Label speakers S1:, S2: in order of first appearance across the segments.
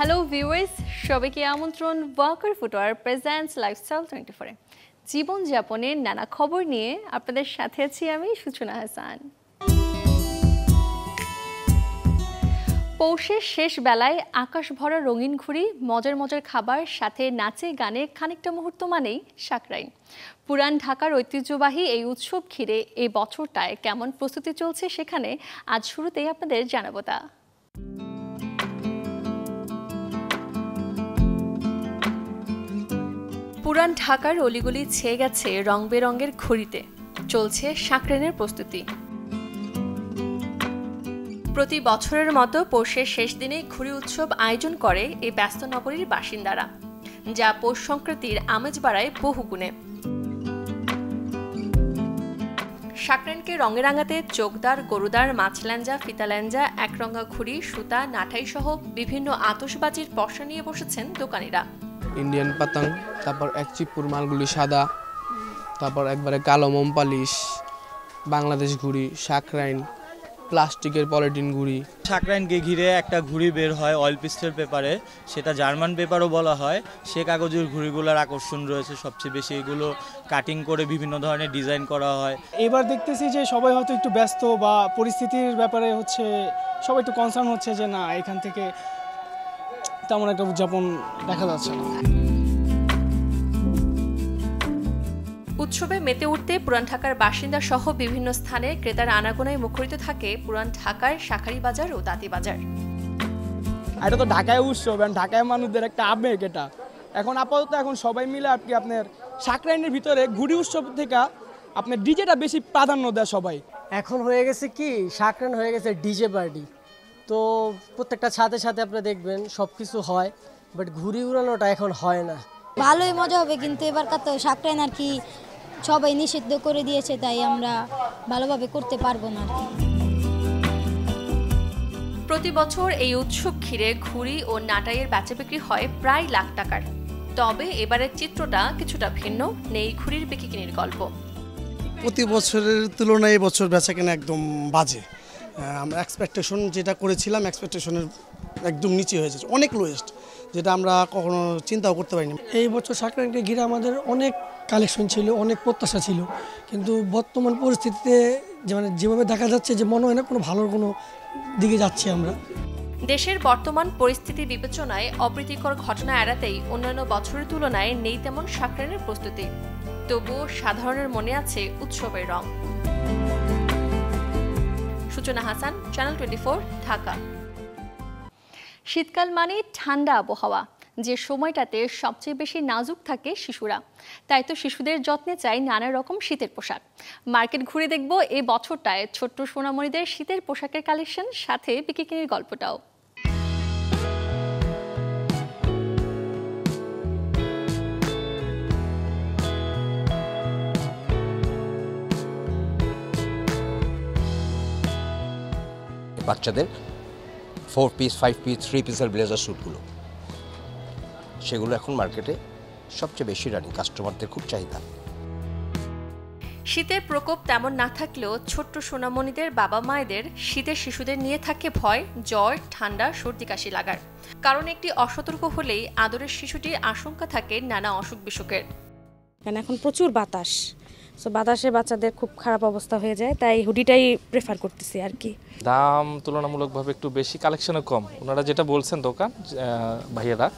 S1: Hello viewers, সবাইকে আমন্ত্রণ Waker footwear presents lifestyle 24 এ। জীবনযাপনের নানা খবর নিয়ে আপনাদের সাথে আছি আমি সূচনা হাসান। পৌষের শেষ বেলায় আকাশ ভরা রঙিন ঘুড়ি, মজার মজার খাবার, সাথে নাচে গানে খানিকটা মুহূর্ত মানেই সাকরাইন। পুরান ঢাকার ঐতিহ্যবাহী এই উৎসব ঘিরে এই বছরটায় কেমন প্রস্তুতি চলছে সেখানে আজ শুরুতেই আপনাদের জানাবো তা। পুরান ঢাকার অলিগলি ছেয়ে গেছে রং বেরঙের ঘুড়িতে, চলছে সাকরাইনের প্রস্তুতি। প্রতি বছরের মতো পৌষের শেষ দিনে ঘুড়ি উৎসব আয়োজন করে এই ব্যস্ত নগরীর বাসিন্দারা, যা পৌষ সংক্রান্তির আমেজ বাড়ায় বহুগুণে। সাকরাইনকে রঙে রাঙাতে চোখদার, গরুদার, মাছল্যাঞ্জা, ফিতাল্যাঞ্জা, একরঙা ঘুড়ি, সুতা, নাঠাই সহ বিভিন্ন আতশবাজির পসরা নিয়ে বসেছেন দোকানিরা।
S2: ইন্ডিয়ান পাতাং, তারপর এক চিপুর মালগুলি সাদা, তারপর একবারে কালো মোম পালিশ, বাংলাদেশ ঘুড়ি, সাকরাইন, প্লাস্টিকের পলিথিন ঘুড়ি।
S3: সাকরাইনকে ঘিরে একটা ঘুড়ি বের হয় অয়েল পিস্টেল পেপারে, সেটা জার্মান পেপারও বলা হয়। সে কাগজের ঘুড়িগুলোর আকর্ষণ রয়েছে সবচেয়ে বেশি, এগুলো কাটিং করে বিভিন্ন ধরনের ডিজাইন করা হয়।
S4: এবার দেখতেছি যে সবাই হয়তো একটু ব্যস্ত বা পরিস্থিতির ব্যাপারে সবাই একটু কনসার্ন হচ্ছে যে না, এখান থেকে তেমন একটা উদযাপন দেখা যাচ্ছে না।
S1: উৎসবে মেতে উঠতে পুরান ঢাকার বাসিন্দা সহ বিভিন্ন স্থানে ক্রেতার আনাগোনায় মুখরিত থাকে পুরান ঢাকার শাঁখারী বাজার ও তাঁতি বাজার।
S4: এটা তো ঢাকায় উৎসব, ঢাকায় মানুষদের একটা আবেগ এটা। এখন আপাতত সবাই মিলে আপনার সাকরাইনের ভিতরে ঘুড়ি উৎসব থেকে আপনার ডিজেটা বেশি প্রাধান্য দেয় সবাই।
S5: এখন হয়ে গেছে কি, সাকরাইন হয়ে গেছে ডিজে পার্টি। তো প্রত্যেকটা ছাদে ছাদে আপনি দেখবেন সব কিছু হয়, বাট ঘুড়ি উড়ানোটা এখন হয় না।
S6: ভালোই মজা হবে, কিন্তু এবারকার তো সাকরাইন আর কি সবাই নিষিদ্ধ করে দিয়েছে, তাই আমরা ভালোভাবে করতে পারবো না আর কি।
S1: প্রতি বছর এই উৎসব ঘিরে ঘুড়ি ও নাটাইয়ের বেচা বিক্রি হয় প্রায় লাখ টাকার। তবে এবারের চিত্রটা কিছুটা ভিন্ন, নেই ঘুড়ির বিক্রির গল্প।
S7: প্রতি বছরের তুলনায় এবছর বেচাকেনা একদম বাজে। আমরা এক্সপেকটেশন যেটা করেছিলাম, এক্সপেকটেশনের একদম নিচে হয়েছে, অনেক লোয়েস্ট, যেটা আমরা কখনো চিন্তাও করতে পারিনি।
S8: এই বছর সাকরাইনকে ঘিরে আমাদের অনেক কালেকশন ছিল, অনেক প্রত্যাশা ছিল, কিন্তু বর্তমান পরিস্থিতিতে যেভাবে দেখা যাচ্ছে যে মনে হয় না কোনো ভালো কোনো দিকে যাচ্ছি আমরা।
S1: দেশের বর্তমান পরিস্থিতি বিবেচনায় অপ্রীতিকর ঘটনা এড়াতেই অন্যান্য বছরের তুলনায় নেই তেমন সাকরাইনের প্রস্তুতি। তবুও সাধারণের মনে আছে উৎসবের রং। সূচনা হাসান, চ্যানেল 24, ঢাকা। শীতকাল মানে ঠান্ডা আবহাওয়া, যে সময়টাতে সবচেয়ে বেশি নাজুক থাকে শিশুরা। তাই তো শিশুদের যত্নে চাই নানা রকম শীতের পোশাক। মার্কেট ঘুরে দেখব এই বছরটায় ছোট্ট সোনামণিদের শীতের পোশাকের কালেকশন, সাথে বিকিনির গল্পটাও।
S9: বাচ্চাদের 4 পিস, 5 পিস, 3 পিসের ব্লেজার স্যুটগুলো, সেগুলো এখন মার্কেটে সবচেয়ে বেশি রানিং, কাস্টমারদের খুব চাহিদা।
S1: শীতের প্রকোপ তেমন না থাকলেও ছোট্ট সোনামণিদের বাবা মায়েদের শীতের শিশুদের নিয়ে থাকে ভয়, জ্বর, ঠান্ডা, সর্দি কাশি লাগার। কারণ একটি অসতর্ক হলেই আদরের শিশুটির আশঙ্কা থাকে নানা অসুখ বিসুখের।
S10: কারণ এখন প্রচুর বাতাস, সো বাতাসে বাচ্চাদের খুব খারাপ অবস্থা হয়ে যায়, তাই হুডিটাই প্রেফার করতেছি আর কি।
S11: দাম তুলনামূলকভাবে একটু বেশি, কালেকশনও কম। ওনারা যেটা বলছেন দোকান ভাইয়েরা,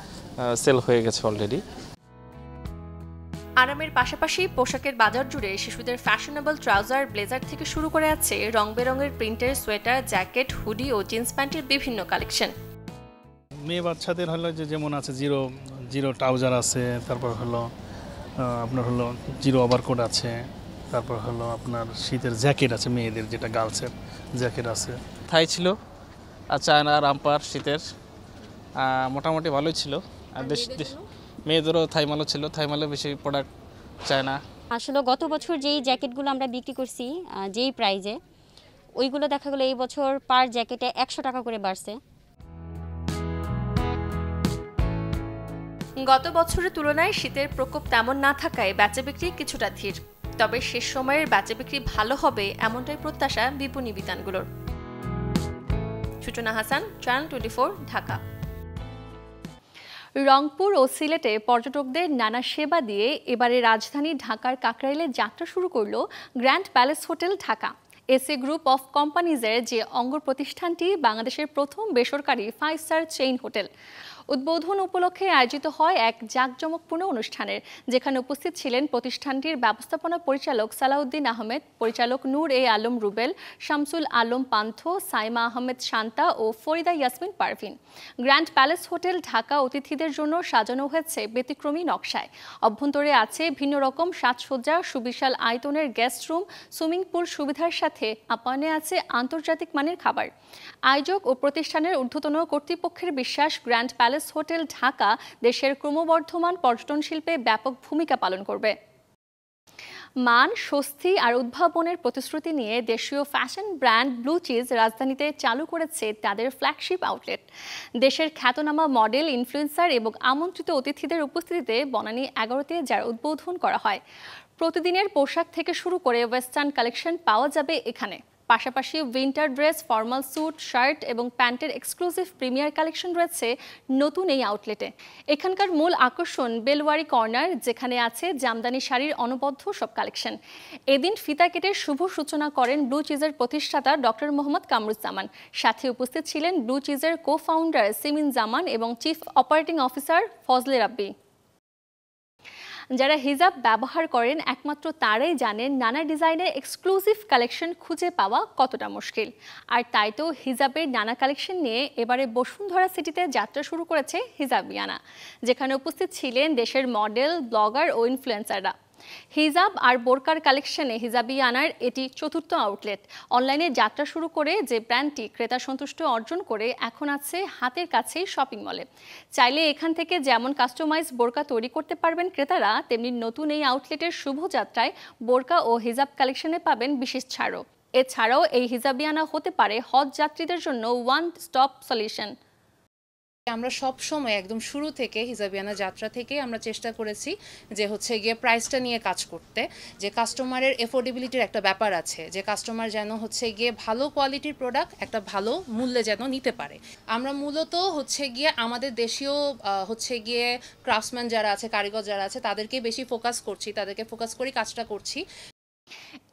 S11: সেল হয়ে গেছে অলরেডি।
S1: আরামের পাশাপাশি পোশাকের বাজার জুড়ে শিশুদের ফ্যাশনেবল ট্রাউজার, ব্লেজার থেকে শুরু করে আছে রং বেরঙের প্রিন্টের সোয়েটার, জ্যাকেট, হুডি ও জিন্স প্যান্টের বিভিন্ন কালেকশন।
S4: মেয়ে বাচ্চাদের যেমন আছে জিরো ট্রাউজার আছে, তারপর আপনার জিরো ওভারকোট আছে, তারপর আপনার শীতের জ্যাকেট আছে, মেয়েদের যেটা গার্লসের জ্যাকেট আছে।
S12: থাই ছিল আর চায়না রামপার শীতের মোটামুটি ভালোই ছিল। আর মেয়েদেরও থাই মালও ছিল, থাই মালে বেশি প্রোডাক্ট চায় না।
S13: আসলে গত বছর যেই জ্যাকেটগুলো আমরা বিক্রি করছি যেই প্রাইজে, ওইগুলো দেখা গেলো এই বছর পার জ্যাকেটে 100 টাকা করে বাড়ছে।
S1: গত বছরের তুলনায় শীতের প্রকোপ তেমন না থাকায় বেচা বিক্রি কিছুটা ধীর। তবে শেষ সময়ের বেচা বিক্রি ভালো হবে এমনটাই প্রত্যাশা বিপণী বিতানগুলোর। সূচনা হাসান, চ্যানেল 24, ঢাকা। রংপুর ও সিলেটে পর্যটকদের নানা সেবা দিয়ে এবারে রাজধানী ঢাকার কাকরাইলে যাত্রা শুরু করল Grand Palace Hotel Dhaka. SA group of কোম্পানিজের যে অঙ্গ প্রতিষ্ঠানটি বাংলাদেশের প্রথম বেসরকারি 5 স্টার চেইন হোটেল। উদ্বোধন উপলক্ষে আয়োজিত হয় এক জাঁকজমকপূর্ণ অনুষ্ঠানের, যেখানে উপস্থিত ছিলেন প্রতিষ্ঠানটির ব্যবস্থাপনা পরিচালক সালাউদ্দিন আহমেদ, পরিচালক নূর এ আলম রুবেল, শামসুল আলম পান্থ, সাইমা আহমেদ শান্তা ও Farida Yasmin Parvin. Grand Palace Hotel Dhaka অতিথিদের জন্য সাজানো হয়েছে ব্যতিক্রমী নকশায়। অভ্যন্তরে আছে ভিন্ন রকম সাজসজ্জা, সুবিশাল আয়তনের গেস্ট রুম, সুইমিং পুল সুবিধার সাথে আপ্যায়নে আছে আন্তর্জাতিক মানের খাবার। আয়োজক ও প্রতিষ্ঠানের ঊর্ধ্বতন কর্তৃপক্ষের বিশ্বাস, গ্র্যান্ড প্যালেস হোটেল ঢাকা দেশের ক্রমবর্ধমান পর্যটন শিল্পে ব্যাপক ভূমিকা পালন করবে। মান, স্বস্তি আর উদ্ভাবনের প্রতিশ্রুতি নিয়ে দেশীয় ফ্যাশন ব্র্যান্ড ব্লু চিজ রাজধানীতে চালু করেছে তাদের ফ্ল্যাগশিপ আউটলেট। দেশের খ্যাতনামা মডেল, ইনফ্লুয়েন্সার এবং আমন্ত্রিত অতিথিদের উপস্থিতিতে বনানী 11-তে যার উদ্বোধন করা হয়। প্রতিদিনের পোশাক থেকে শুরু করে ওয়েস্টার্ন কালেকশন পাওয়া যাবে এখানে। পাশাপাশি winter dress, formal suit, shirt এবং প্যান্টের এক্সক্লুসিভ প্রিমিয়ার কালেকশন রয়েছে নতুন এই আউটলেটে। এখানকার মূল আকর্ষণ বেলওয়ারি কর্নার, যেখানে আছে জামদানি শাড়ির অনবদ্য সব কালেকশন। এদিন ফিতা কেটে শুভ সূচনা করেন ব্লু চিজের প্রতিষ্ঠাতা ডক্টর মোহাম্মদ কামরুজ্জামান। সাথে উপস্থিত ছিলেন ব্লু চিজের কো-ফাউন্ডার সিমিন জামান এবং চিফ অপারেটিং অফিসার ফজলে রাব্বি। যারা হিজাব ব্যবহার করেন একমাত্র তারাই জানেন নানা ডিজাইনের এক্সক্লুসিভ কালেকশন খুঁজে পাওয়া কতটা মুশকিল। আর তাই তো হিজাবের নানা কালেকশন নিয়ে এবারে বসুন্ধরা সিটিতে যাত্রা শুরু করেছে হিজাবিয়ানা, যেখানে উপস্থিত ছিলেন দেশের মডেল, ব্লগার ও ইনফ্লুয়েন্সাররা। হিজাব আর বোরকার কালেকশনে হিজাবিয়ানার এটি 4র্থ আউটলেট। অনলাইনে যাত্রা শুরু করে যে ব্র্যান্ডটি ক্রেতা সন্তুষ্ট অর্জন করে এখন আছে হাতের কাছেই শপিং মলে। চাইলে এখান থেকে যেমন কাস্টমাইজ বোরকা তৈরি করতে পারবেন ক্রেতারা, তেমনি নতুন এই আউটলেটের শুভযাত্রায় বোরকা ও হিজাব কালেকশনে পাবেন বিশেষ ছাড়ও। এছাড়াও এই হিজাবিয়ানা হতে পারে হজ যাত্রীদের জন্য ওয়ান স্টপ সলিউশন।
S14: আমরা সব সময় একদম শুরু থেকে হিজাবিয়ানা যাত্রা থেকে আমরা চেষ্টা করেছি যে হচ্ছে গিয়ে প্রাইসটা নিয়ে কাজ করতে, যে কাস্টমারের এফোর্ডেবিলিটির একটা ব্যাপার আছে, যে কাস্টমার যেন হচ্ছে গিয়ে ভালো কোয়ালিটির প্রোডাক্ট একটা ভালো মূল্যে যেন নিতে পারে। আমরা মূলত হচ্ছে গিয়ে আমাদের দেশীয় হচ্ছে গিয়ে ক্রাফটসম্যান যারা আছে, কারিগর যারা আছে, তাদেরকে বেশি ফোকাস করছি, তাদেরকে ফোকাস করে কাজটা করছি।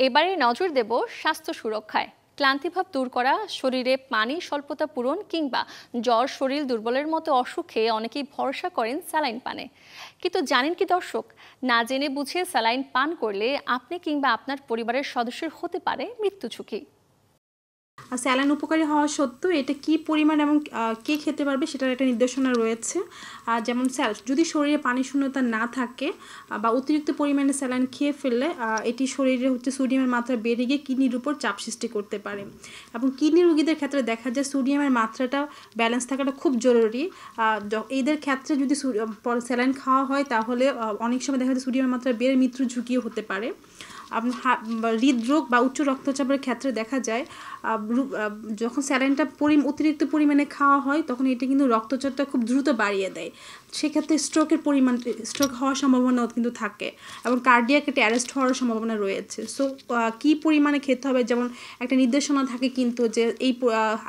S1: এবারে নজর দেব স্বাস্থ্য সুরক্ষায়। ক্লান্তিভাব দূর করা, শরীরে পানি স্বল্পতা পূরণ কিংবা জ্বর, শরীর দুর্বলের মতো অসুখে অনেকেই ভরসা করেন স্যালাইন পানে। কিন্তু জানেন কি দর্শক, না জেনে বুঝে স্যালাইন পান করলে আপনি কিংবা আপনার পরিবারের সদস্যের হতে পারে মৃত্যু ঝুঁকি।
S15: স্যালাইন উপকারী হওয়া সত্ত্বেও এটা কী পরিমাণ এবং কে খেতে পারবে সেটার একটা নির্দেশনা রয়েছে। যেমন যদি শরীরে পানি শূন্যতা না থাকে বা অতিরিক্ত পরিমাণে স্যালাইন খেয়ে ফেললে এটি শরীরে সোডিয়ামের মাত্রা বেড়ে গিয়ে কিডনির উপর চাপ সৃষ্টি করতে পারে। এবং কিডনি রোগীদের ক্ষেত্রে দেখা যায় সোডিয়ামের মাত্রাটা ব্যালেন্স থাকাটা খুব জরুরি। এদের ক্ষেত্রে যদি স্যালাইন খাওয়া হয় তাহলে অনেক সময় দেখা যায় সোডিয়ামের মাত্রা বেড়ে মৃত্যুর ঝুঁকিও হতে পারে। হৃদরোগ বা উচ্চ রক্তচাপের ক্ষেত্রে দেখা যায় যখন স্যালাইনটা অতিরিক্ত পরিমাণে খাওয়া হয় তখন এটা কিন্তু রক্তচাপটা খুব দ্রুত বাড়িয়ে দেয়। সেক্ষেত্রে স্ট্রোক হওয়ার সম্ভাবনাও কিন্তু থাকে এবং কার্ডিয়াক একটা অ্যারেস্ট হওয়ার সম্ভাবনা রয়েছে। সো কী পরিমাণে খেতে হবে, যেমন একটা নির্দেশনা থাকে কিন্তু যে এই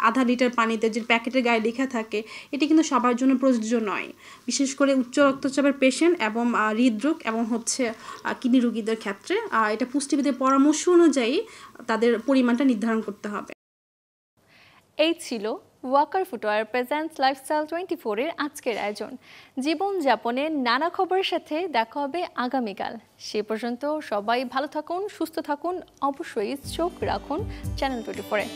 S15: আধা লিটার পানিতে যে প্যাকেটের গায়ে লেখা থাকে, এটি কিন্তু সবার জন্য প্রযোজ্য নয়, বিশেষ করে উচ্চ রক্তচাপের পেশেন্ট এবং হৃদরোগ এবং কিডনি রোগীদের ক্ষেত্রে এটা পুষ্টিবিদের পরামর্শ অনুযায়ী তাদের পরিমাণটা নির্ধারণ করতে হবে।
S1: এই ছিল ওয়াকার ফুটওয়্যার প্রেজেন্টস লাইফস্টাইল 24 এর আজকের আয়োজন। জীবনযাপনের নানা খবরের সাথে দেখা হবে আগামীকাল। সে পর্যন্ত সবাই ভালো থাকুন, সুস্থ থাকুন, অবশ্যই চোখ রাখুন চ্যানেল 24-এ।